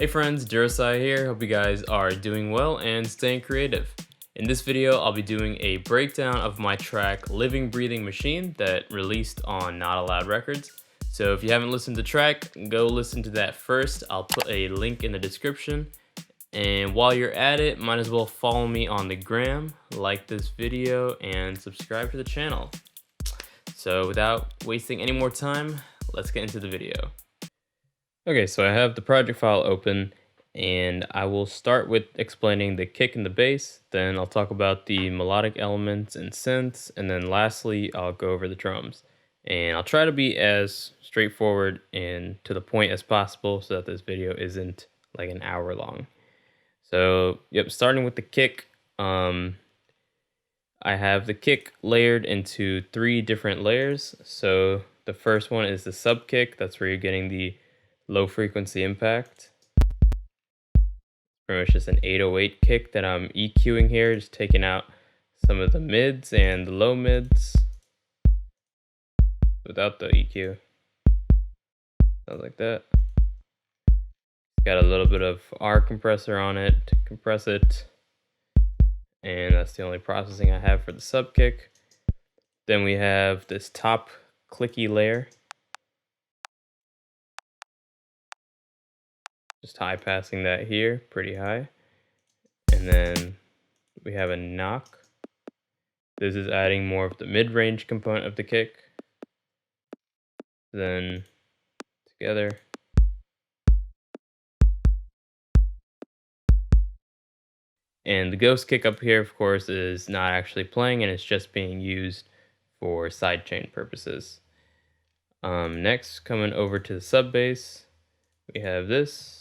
Hey friends, Durosai here. Hope you guys are doing well and staying creative. In this video, I'll be doing a breakdown of my track Living Breathing Machine that released on Not Allowed Records. So if you haven't listened to the track, go listen to that first. I'll put a link in the description. And while you're at it, might as well follow me on the gram, like this video, and subscribe to the channel. So without wasting any more time, let's get into the video. Okay, so I have the project file open, and I will start with explaining the kick and the bass, then I'll talk about the melodic elements and synths, and then lastly, I'll go over the drums. And I'll try to be as straightforward and to the point as possible so that this video isn't like an hour long. So, yep, starting with the kick, I have the kick layered into 3 different layers. So the first one is the sub kick, that's where you're getting the low frequency impact. Pretty much just an 808 kick that I'm EQing here, just taking out some of the mids and the low mids without the EQ. Sounds like that. Got a little bit of R compressor on it to compress it, and that's the only processing I have for the sub kick. Then we have this top clicky layer, just high passing that here, pretty high. And then we have a knock. This is adding more of the mid-range component of the kick. Then together. And the ghost kick up here, of course, is not actually playing, and it's just being used for sidechain purposes. Next, coming over to the sub bass, we have this.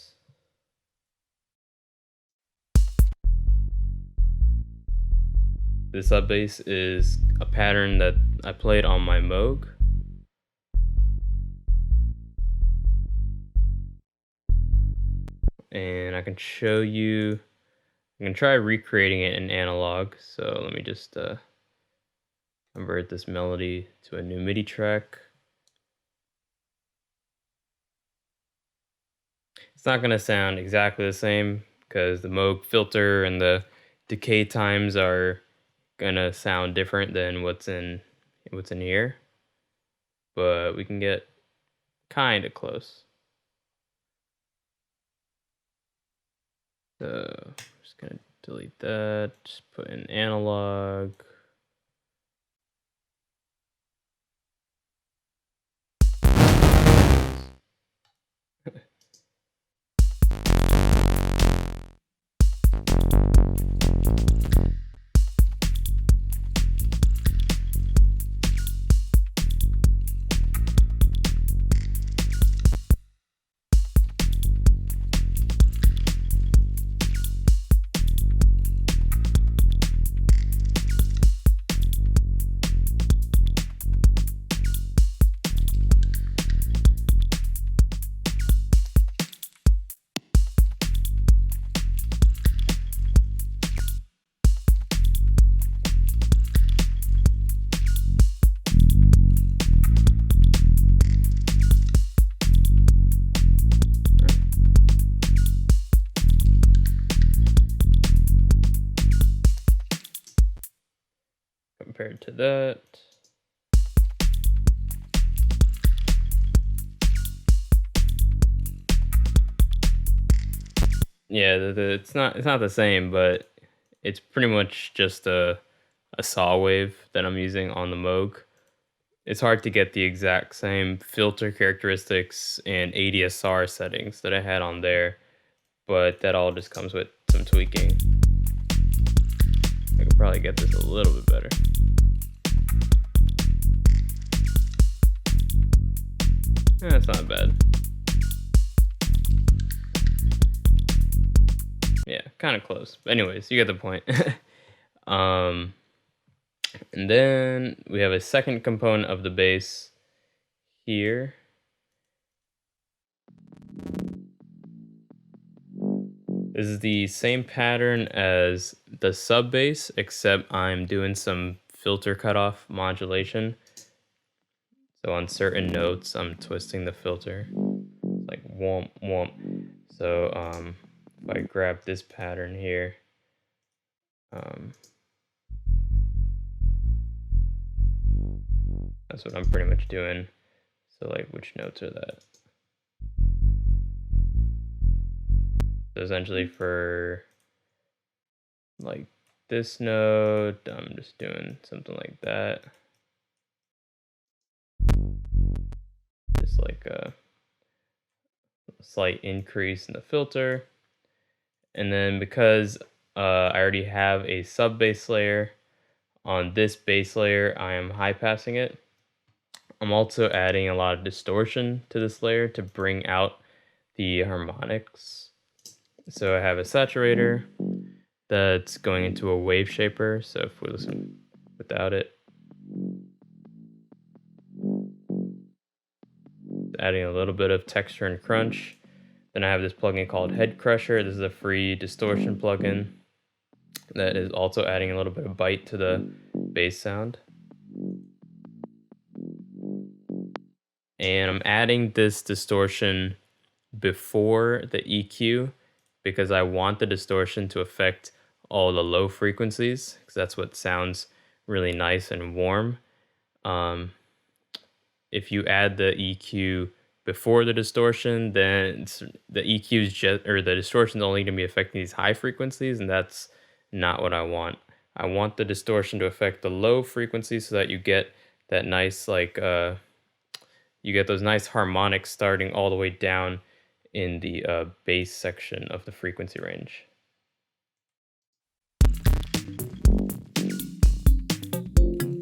The sub bass is a pattern that I played on my Moog. And I can show you, I'm gonna try recreating it in analog. So let me just convert this melody to a new MIDI track. It's not gonna sound exactly the same because the Moog filter and the decay times are gonna sound different than what's in here, but we can get kind of close. So just gonna delete that, just put in analog. Compared to that. Yeah, it's not the same, but it's pretty much just a saw wave that I'm using on the Moog. It's hard to get the exact same filter characteristics and ADSR settings that I had on there, but that all just comes with some tweaking. I could probably get this a little bit better. That's not bad. Yeah, kind of close. But anyways, you get the point. And then we have a second component of the bass here. This is the same pattern as the sub bass, except I'm doing some filter cutoff modulation. So on certain notes, I'm twisting the filter, like womp womp. So if I grab this pattern here, that's what I'm pretty much doing. So like, which notes are that? So essentially for like this note, I'm just doing something like that. Just like a slight increase in the filter. And then because I already have a sub bass layer, on this bass layer, I am high passing it. I'm also adding a lot of distortion to this layer to bring out the harmonics. So I have a saturator that's going into a wave shaper. So if we listen without it, adding a little bit of texture and crunch. Then I have this plugin called Head Crusher. This is a free distortion plugin that is also adding a little bit of bite to the bass sound. And I'm adding this distortion before the EQ because I want the distortion to affect all the low frequencies because that's what sounds really nice and warm. If you add the EQ before the distortion, then the EQ is just, or the distortion is only going to be affecting these high frequencies, and that's not what I want. I want the distortion to affect the low frequencies so that you get that nice, like, you get those nice harmonics starting all the way down in the bass section of the frequency range.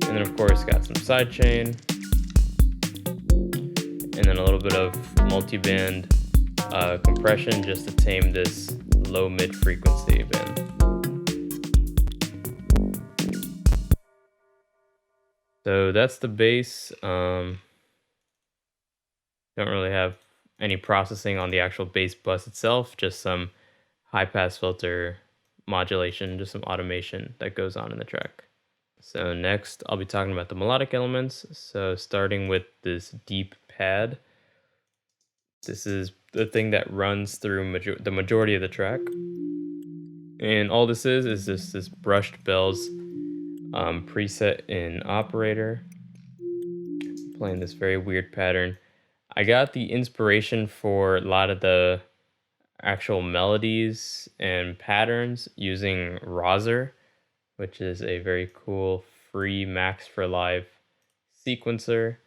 And then of course got some sidechain, and then a little bit of multiband compression just to tame this low mid frequency band. So that's the bass. Don't really have any processing on the actual bass bus itself, just some high pass filter modulation, just some automation that goes on in the track. So next I'll be talking about the melodic elements. So starting with this deep pad. This is the thing that runs through the majority of the track. And all this is just this brushed bells preset in operator. Playing this very weird pattern. I got the inspiration for a lot of the actual melodies and patterns using Roser, which is a very cool free Max for Live sequencer.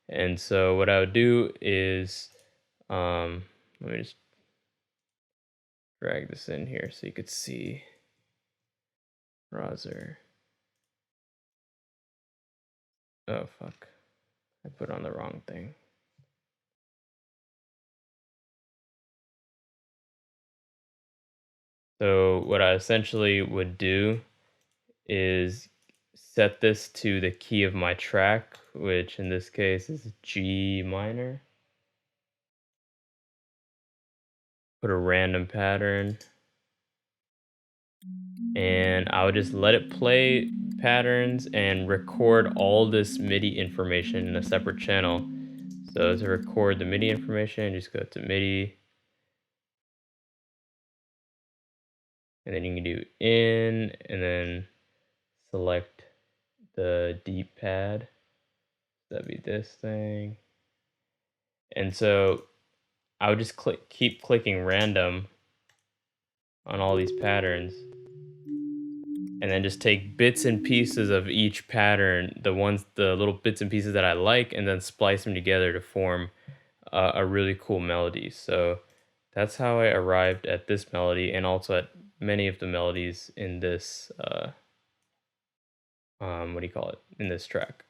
And so what I would do is, let me just drag this in here so you could see Roser. Oh, fuck. I put on the wrong thing. So what I essentially would do is set this to the key of my track, which in this case is G minor. Put a random pattern. And I would just let it play patterns and record all this MIDI information in a separate channel. So to record the MIDI information, just go to MIDI. And then you can do in, and then select the deep pad. That'd be this thing. And so I would just keep clicking random on all these patterns. And then just take bits and pieces of each pattern, the little bits and pieces that I like, and then splice them together to form a really cool melody. So that's how I arrived at this melody, and also at many of the melodies in this, what do you call it, in this track.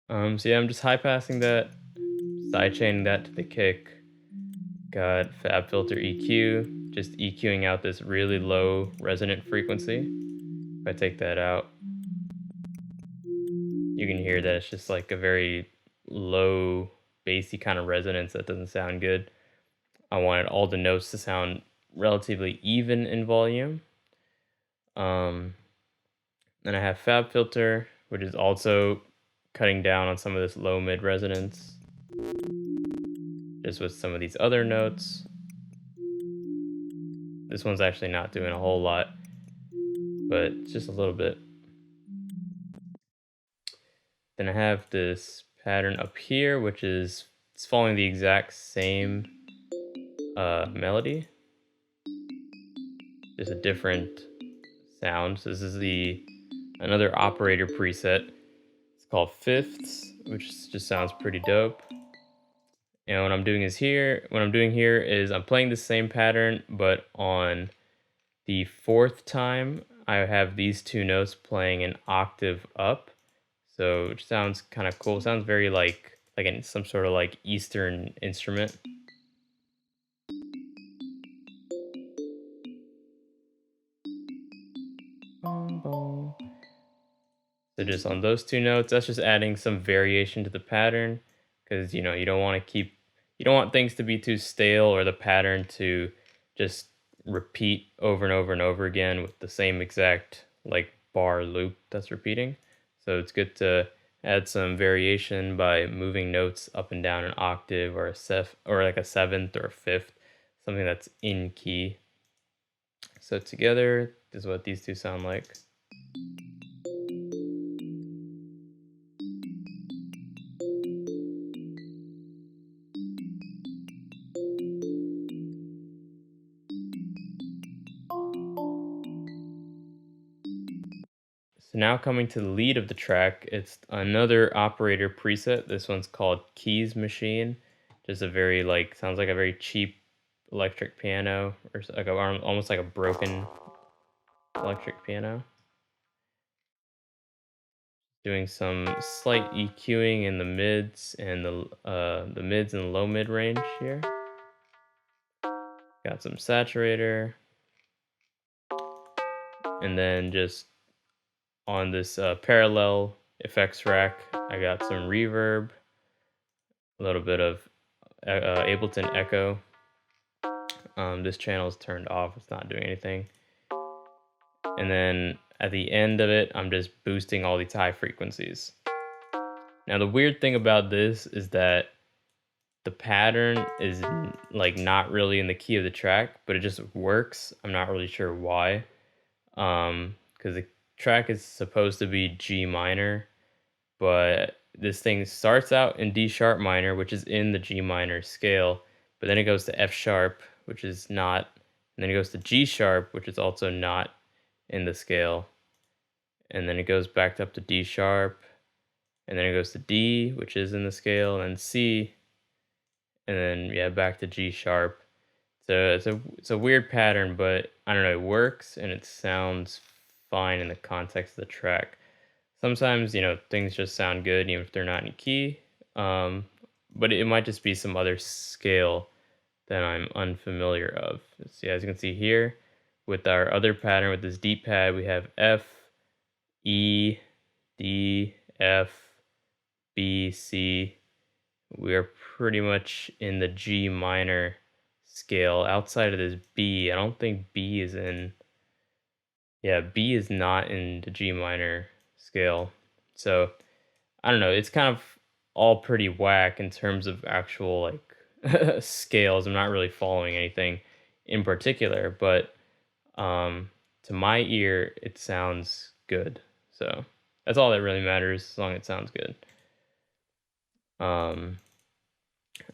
So yeah, I'm just high passing that, sidechaining that to the kick. Got Fab Filter EQ, just EQing out this really low resonant frequency. If I take that out, you can hear that it's just like a very low, bassy kind of resonance that doesn't sound good. I wanted all the notes to sound relatively even in volume. Then I have Fab Filter, which is also cutting down on some of this low mid resonance, just with some of these other notes. This one's actually not doing a whole lot, but just a little bit. Then I have this pattern up here, which is it's following the exact same melody, just a different sound. So this is another operator preset. It's called fifths, which just sounds pretty dope. And what I'm doing here is I'm playing the same pattern, but on the fourth time, I have these two notes playing an octave up. So it sounds kind of cool. It sounds very like in some sort of like Eastern instrument. So just on those two notes, that's just adding some variation to the pattern, because you don't want things to be too stale, or the pattern to just repeat over and over and over again with the same exact like bar loop that's repeating. So it's good to add some variation by moving notes up and down an octave, or like a seventh or a fifth, something that's in key. So together, this is what these two sound like. So now coming to the lead of the track, it's another operator preset. This one's called Keys Machine. Just a very sounds like a very cheap electric piano, or like almost like a broken electric piano. Doing some slight EQing in the mids and the mids and low mid range here. Got some saturator, and then just on this parallel effects rack, I got some reverb, a little bit of Ableton echo. This channel is turned off, it's not doing anything. And then at the end of it, I'm just boosting all these high frequencies. Now the weird thing about this is that the pattern is not really in the key of the track, but it just works. I'm not really sure why. Because the track is supposed to be G minor, but this thing starts out in D sharp minor, which is in the G minor scale, but then it goes to F sharp, which is not, and then it goes to G sharp, which is also not in the scale, and then it goes back up to D sharp, and then it goes to D, which is in the scale, and then C, and then back to G sharp. So it's a weird pattern, but I don't know, it works and it sounds fine in the context of the track. Sometimes things just sound good even if they're not in key, but it might just be some other scale that I'm unfamiliar of. See, as you can see here, with our other pattern with this deep pad, we have F, E, D, F, B, C. We are pretty much in the G minor scale. Outside of this B, I don't think B is in. Yeah, B is not in the G minor scale. So I don't know. It's kind of all pretty whack in terms of actual scales. I'm not really following anything in particular, but to my ear, it sounds good. So that's all that really matters, as long as it sounds good.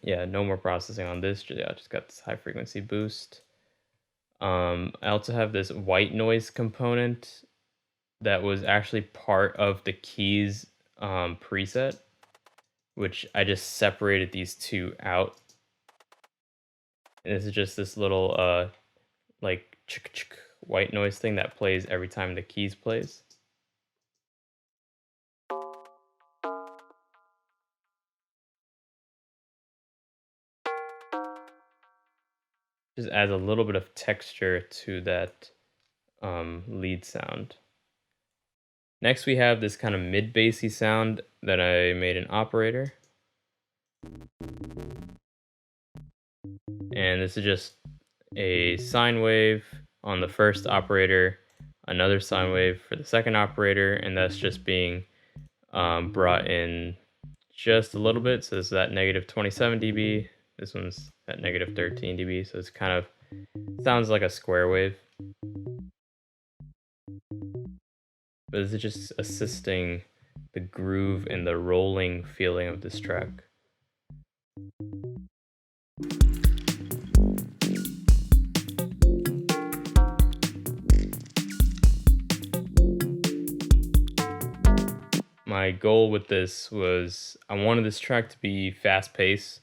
Yeah, no more processing on this. I just got this high frequency boost. I also have this white noise component that was actually part of the keys preset, which I just separated these two out. And this is just this little like white noise thing that plays every time the keys plays. Just adds a little bit of texture to that lead sound. Next we have this kind of mid-bassy sound that I made an operator. And this is just a sine wave on the first operator, another sine wave for the second operator, and that's just being brought in just a little bit. So this is at negative 27 dB. This one's at negative 13 dB. So it's kind of sounds like a square wave. But this is just assisting the groove and the rolling feeling of this track. My goal with this was I wanted this track to be fast paced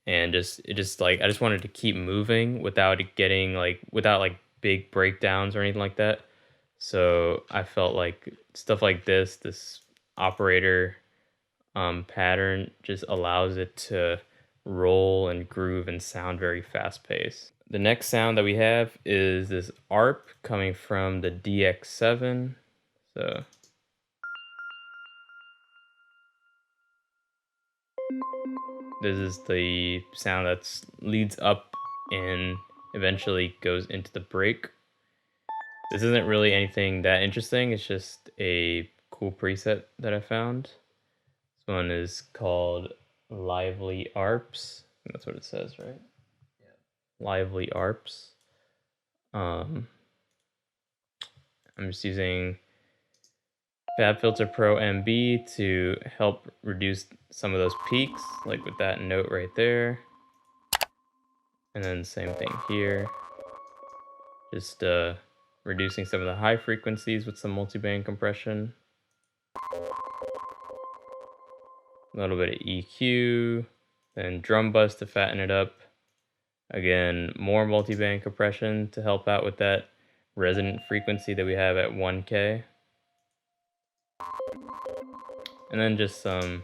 and I just wanted to keep moving without it getting without big breakdowns or anything like that. So I felt like stuff like this operator pattern just allows it to roll and groove and sound very fast paced. The next sound that we have is this ARP coming from the DX7. So this is the sound that leads up and eventually goes into the break. This isn't really anything that interesting. It's just a cool preset that I found. This one is called Lively ARPs. That's what it says, right? Yeah. Lively ARPs. I'm just using FabFilter Pro MB to help reduce some of those peaks, like with that note right there. And then same thing here. Just reducing some of the high frequencies with some multiband compression. A little bit of EQ, then drum bus to fatten it up. Again, more multiband compression to help out with that resonant frequency that we have at 1K. And then just some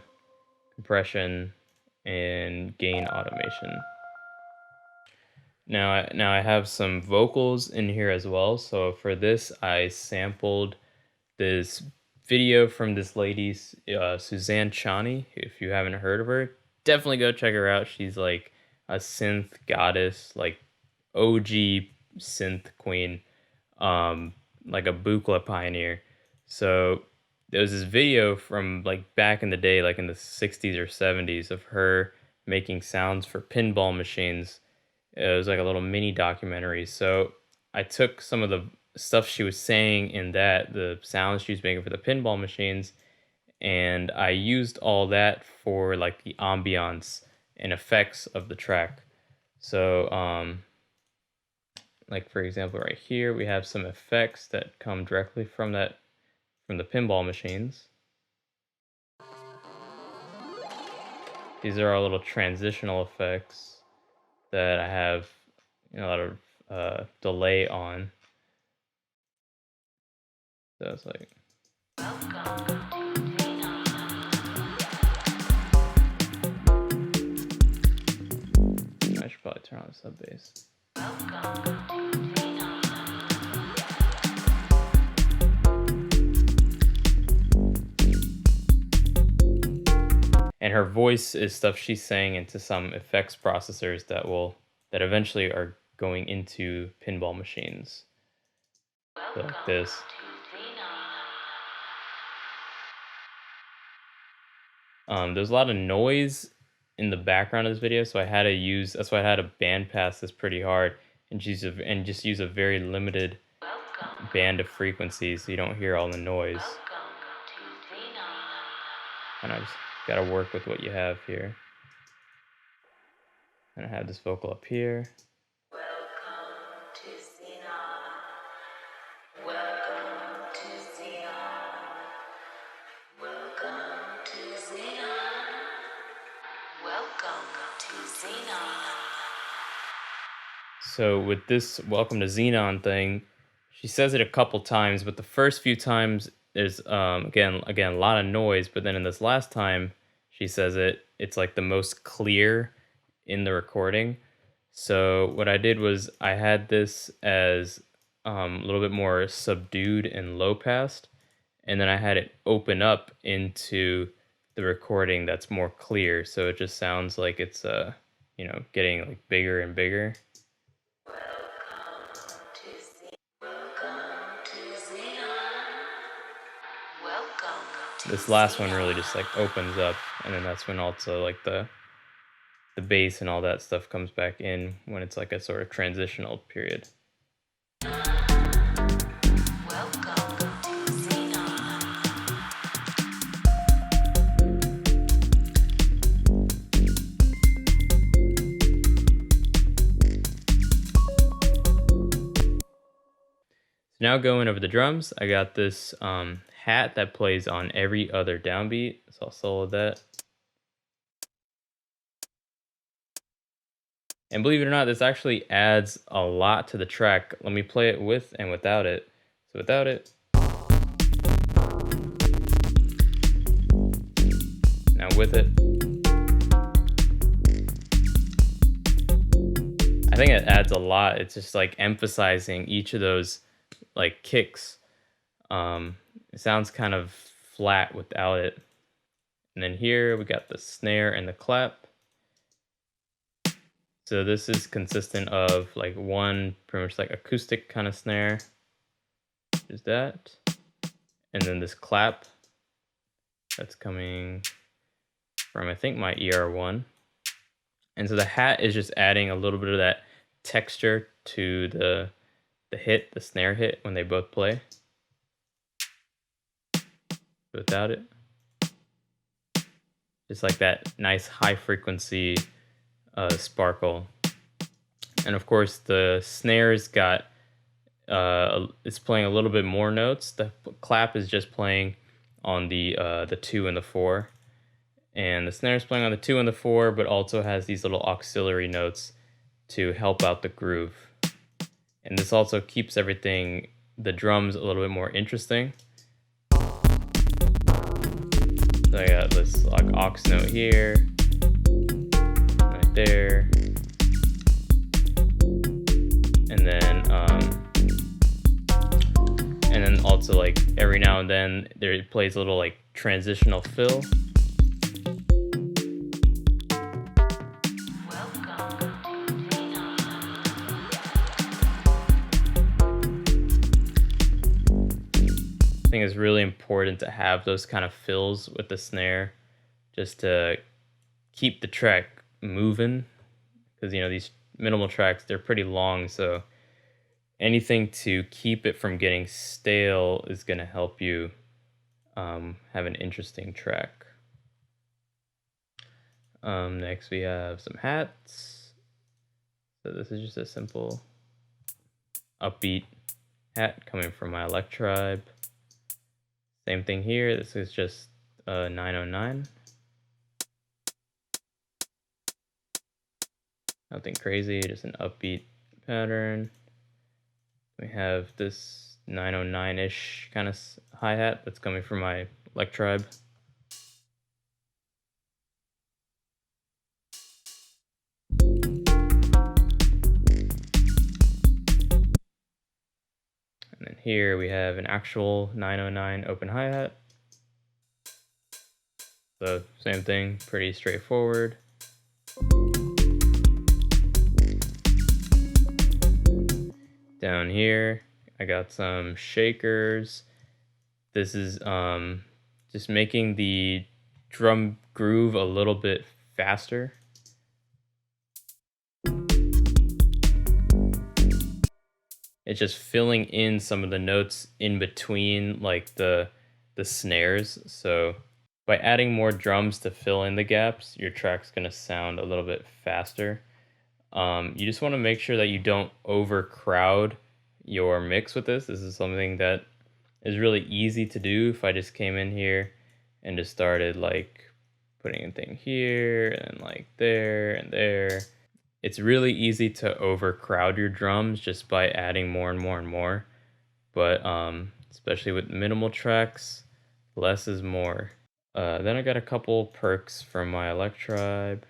compression and gain automation. Now I have some vocals in here as well. So for this, I sampled this video from this lady, Suzanne Chani. If you haven't heard of her, definitely go check her out. She's like a synth goddess, like OG synth queen, like a Buchla pioneer. So there was this video from like back in the day, like in the 60s or 70s, of her making sounds for pinball machines. It was like a little mini documentary. So I took some of the stuff she was saying in that, the sounds she was making for the pinball machines, and I used all that for like the ambiance and effects of the track. So like for example right here we have some effects that come directly from the pinball machines. These are our little transitional effects that I have a lot of delay on. So it's like I should probably turn on the sub bass. And her voice is stuff she's saying into some effects processors that eventually are going into pinball machines. So like this. There's a lot of noise in the background of this video, so that's why I had to band pass this pretty hard and just use a very limited band of frequencies so you don't hear all the noise. And I just gotta work with what you have here. And I have this vocal up here. So with this Welcome to Xenon thing, she says it a couple times, but the first few times there's again a lot of noise, but then in this last time she says it's like the most clear in the recording. So what I did was I had this as a little bit more subdued and low passed, and then I had it open up into the recording that's more clear, so it just sounds like it's getting like bigger and bigger. this last one really just like opens up, and then that's when also like the bass and all that stuff comes back in when it's like a sort of transitional period. Now going over the drums, I got this hat that plays on every other downbeat, so I'll solo that. And believe it or not, this actually adds a lot to the track. Let me play it with and without it. So without it. Now with it. I think it adds a lot. It's just like emphasizing each of those like kicks. It sounds kind of flat without it. And then here we got the snare and the clap. So this is consistent of like one pretty much like acoustic kind of snare. Is that. And then this clap that's coming from I think my ER1. And so the hat is just adding a little bit of that texture to the hit, the snare hit when they both play. Without it. Just like that nice high frequency sparkle. And of course the snare's got it's playing a little bit more notes. The clap is just playing on the 2 and the 4. And the snare is playing on the 2 and the 4, but also has these little auxiliary notes to help out the groove. And this also keeps everything, the drums, a little bit more interesting. So I got this like aux note here, right there, and then also like every now and then there plays a little like transitional fill. I think it's really important to have those kind of fills with the snare just to keep the track moving, because you know these minimal tracks, they're pretty long, so anything to keep it from getting stale is going to help you have an interesting track. Next we have some hats. So this is just a simple upbeat hat coming from my electribe. Same thing here, this is just 909. Nothing crazy, just an upbeat pattern. We have this 909-ish kind of hi-hat that's coming from my electribe. And then here we have an actual 909 open hi-hat. So same thing, pretty straightforward. Down here, I got some shakers. This is just making the drum groove a little bit faster. It's just filling in some of the notes in between like the snares. So by adding more drums to fill in the gaps, your track's gonna sound a little bit faster. You just want to make sure that you don't overcrowd your mix with this. This is something that is really easy to do if I just came in here and just started like putting a thing here and like there and there. It's really easy to overcrowd your drums just by adding more and more and more. But especially with minimal tracks, less is more. Then I got a couple perks from my electribe.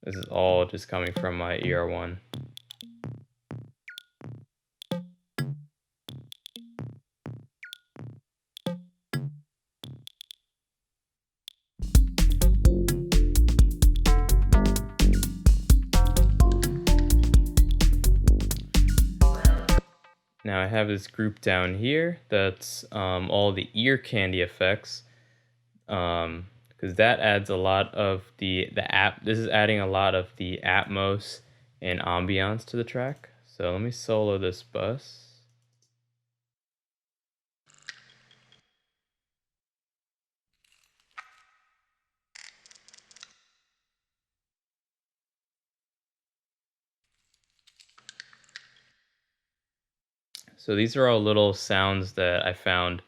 This is all just coming from my ER1. Now I have this group down here that's all the ear candy effects, because that adds a lot of the app. This is adding a lot of the Atmos and ambiance to the track. So let me solo this bus. So these are all little sounds that I found,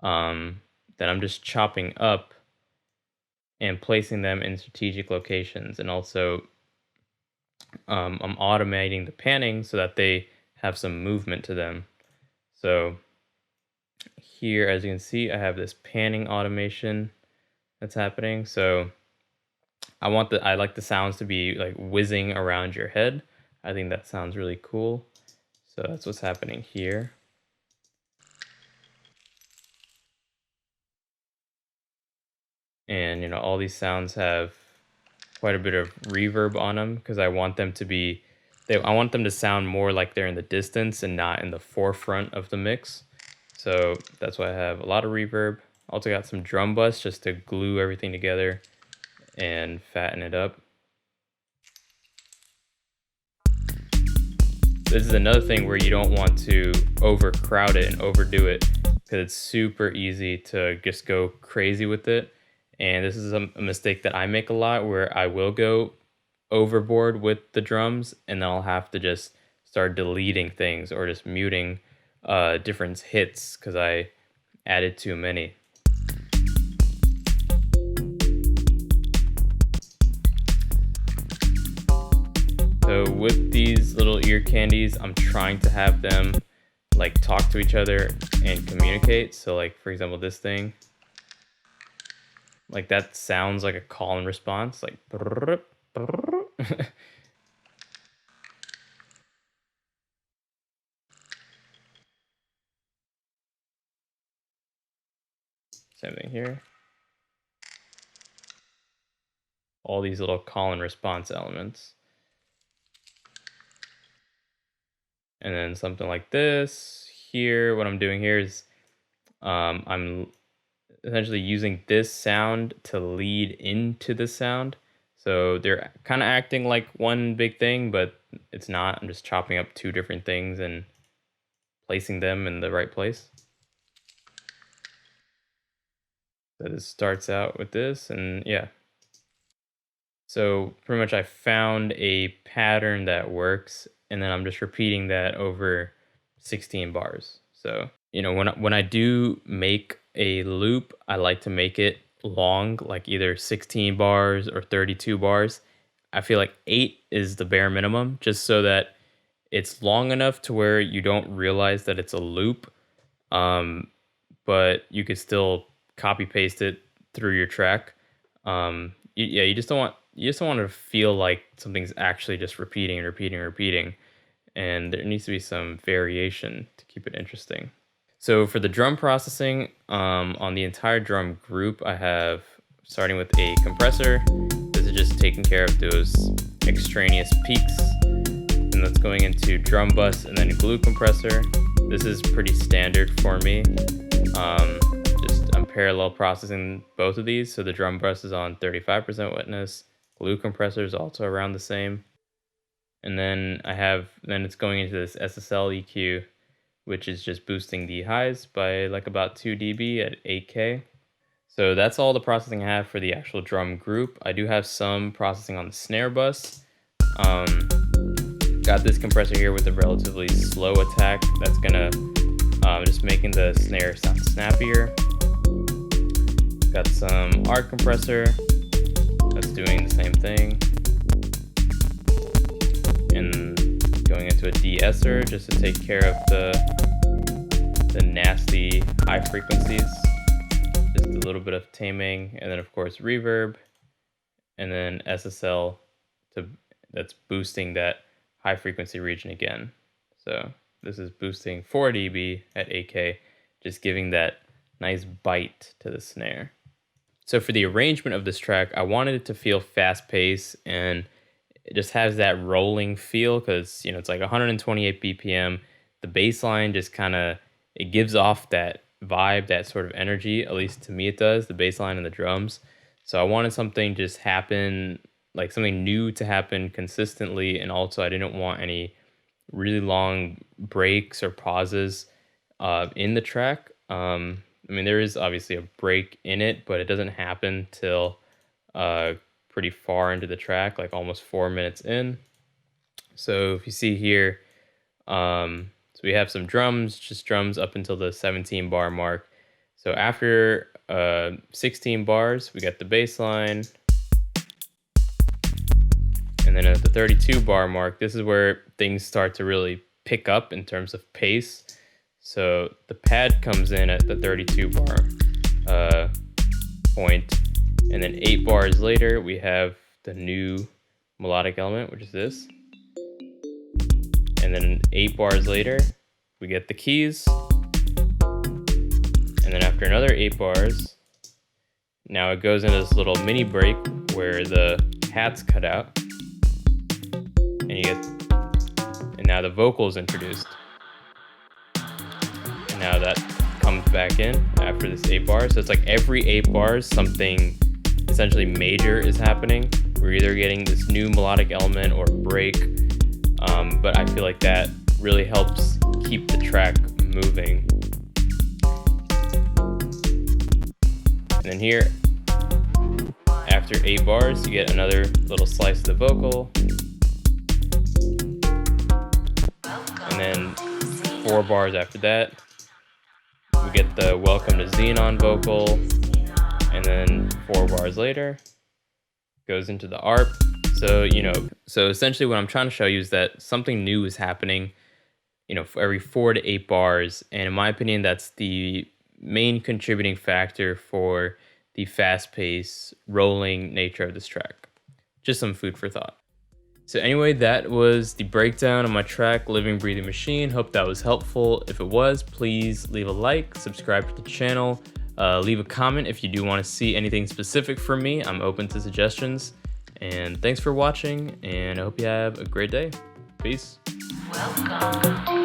that I'm just chopping up and placing them in strategic locations. And also, I'm automating the panning so that they have some movement to them. So here, as you can see, I have this panning automation that's happening. So I like the sounds to be like whizzing around your head. I think that sounds really cool. So that's what's happening here. And all these sounds have quite a bit of reverb on them because I want them to be I want them to sound more like they're in the distance and not in the forefront of the mix. So that's why I have a lot of reverb. Also got some drum bus just to glue everything together and fatten it up. This is another thing where you don't want to overcrowd it and overdo it because it's super easy to just go crazy with it. And this is a mistake that I make a lot where I will go overboard with the drums and then I'll have to just start deleting things or just muting different hits because I added too many. So with these little ear candies, I'm trying to have them like talk to each other and communicate. So like, for example, this thing, like that sounds like a call and response, like same thing here. All these little call and response elements. And then something like this here. What I'm doing here is I'm essentially using this sound to lead into the sound. So they're kind of acting like one big thing, but it's not. I'm just chopping up two different things and placing them in the right place. So this starts out with this, and yeah. So pretty much I found a pattern that works, and then I'm just repeating that over 16 bars. So, when I do make a loop, I like to make it long, like either 16 bars or 32 bars. I feel like 8 is the bare minimum, just so that it's long enough to where you don't realize that it's a loop, but you could still copy paste it through your track. You just don't want it to feel like something's actually just repeating and repeating and repeating, and there needs to be some variation to keep it interesting. So for the drum processing, on the entire drum group, I have, starting with a compressor. This is just taking care of those extraneous peaks, and that's going into drum bus and then a glue compressor. This is pretty standard for me. I'm parallel processing both of these, so the drum bus is on 35% wetness, glue compressor is also around the same, and then it's going into this SSL EQ, which is just boosting the highs by like about 2 dB at 8K. So that's all the processing I have for the actual drum group. I do have some processing on the snare bus. Got this compressor here with a relatively slow attack that's gonna just making the snare sound snappier. Got some arc compressor that's doing the same thing, and going into a de-esser just to take care of the nasty high frequencies. Just a little bit of taming, and then of course reverb, and then SSL that's boosting that high frequency region again. So this is boosting 4 dB at 8K, just giving that nice bite to the snare. So for the arrangement of this track, I wanted it to feel fast-paced, and it just has that rolling feel because it's like 128 BPM. the bass line just kind of, it gives off that vibe, that sort of energy, at least to me it does, the bass line and the drums. So I wanted something just happen, like something new to happen consistently, and also I didn't want any really long breaks or pauses in the track. I mean, there is obviously a break in it, but it doesn't happen till pretty far into the track, like almost 4 minutes in. So if you see here, so we have some drums, just drums up until the 17 bar mark. So after 16 bars, we got the bass line. And then at the 32 bar mark, this is where things start to really pick up in terms of pace. So the pad comes in at the 32 bar point, and then 8 bars later, we have the new melodic element, which is this. And then 8 bars later, we get the keys. And then after another 8 bars, now it goes into this little mini break where the hat's cut out. And you get, and now the vocal is introduced. And now that comes back in after this 8 bars. So it's like every 8 bars, something essentially major is happening. We're either getting this new melodic element or break. But I feel like that really helps keep the track moving. And then here, after 8 bars, you get another little slice of the vocal. And then 4 bars after that, we get the welcome to Xenon vocal. And then 4 bars later, goes into the ARP. So, so essentially what I'm trying to show you is that something new is happening, for every 4 to 8 bars. And in my opinion, that's the main contributing factor for the fast-paced, rolling nature of this track. Just some food for thought. So anyway, that was the breakdown of my track, Living Breathing Machine. Hope that was helpful. If it was, please leave a like, subscribe to the channel, leave a comment if you do want to see anything specific from me. I'm open to suggestions. And thanks for watching, and I hope you have a great day. Peace. Welcome.